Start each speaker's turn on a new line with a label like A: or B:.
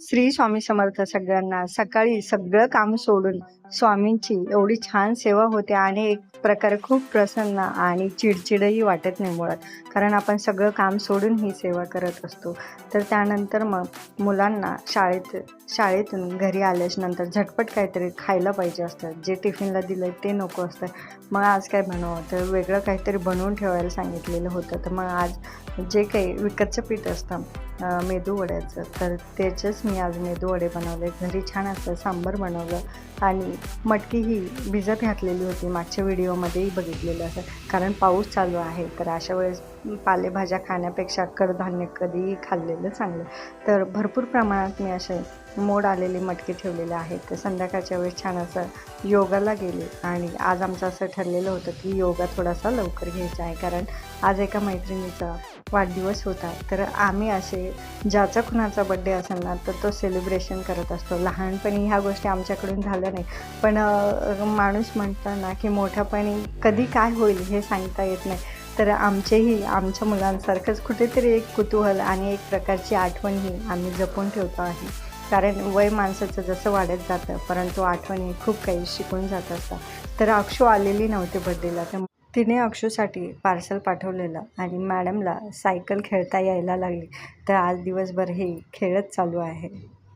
A: श्री स्वामी समर्थ सगळ्यांना. सकाळी सगळं काम सोडून स्वामींची एवढी छान सेवा होते आणि एक प्रकारे खूप प्रसन्न आणि चिडचिडही वाटत नाही मुळात. कारण आपण सगळं काम सोडून ही सेवा करत असतो. तर त्यानंतर मग मुलांना शाळेतून घरी आल्याच्यानंतर झटपट काहीतरी खायला पाहिजे असतं. जे टिफिनला दिलं ते नको असतं. मग आज काय बनवावं, तर वेगळं काहीतरी बनवून ठेवायला सांगितलेलं होतं. तर मग आज जे काही विकतचं पीठ असतं मेदू वड्याचं, तर त्याचेच मी आज मेदू वडे बनवले. घरी छान असं सांबार बनवलं आणि मटकी ही भिजत घातलेली होती. मागच्या व्हिडिओमध्येही बघितलेलं असं. कारण पाऊस चालू आहे, तर अशा वेळेस पालेभाज्या खाण्यापेक्षा कडधान्य कधीही खाल्लेलं चांगलं. तर भरपूर प्रमाणात मी असे मोड आलेली मटकी ठेवलेले आहेत. तर संध्याकाळच्या वेळेस छान असं योगाला गेले आणि आज आमचं असं ठरलेलं होतं की योगा थोडासा लवकर घ्यायचा आहे. कारण आज एका मैत्रिणीचा वाढदिवस होता. तर आम्ही असे ज्याचा कुणाचा बड्डे असेल ना, तर तो सेलिब्रेशन करत असतो. लहानपणी ह्या गोष्टी आमच्याकडून झाल्या नाही. पण माणूस म्हणतो ना की मोठ्यापणी कधी काय होईल हे सांगता येत नाही. तर आमचेही आमच्या मुलांसारखंच कुठेतरी एक कुतूहल आणि एक प्रकारची आठवणही आम्ही जपून ठेवतो आहे. कारण वय माणसाचं जसं वाढत जातं, परंतु आठवणी खूप काही शिकून जात असतात. तर अक्षू आलेली नव्हती बड्डेला, तर तिने अक्षूसाठी पार्सल पाठवलेलं आणि मॅडमला सायकल खेळता यायला लागली. तर आज दिवसभर हे खेळच चालू आहे.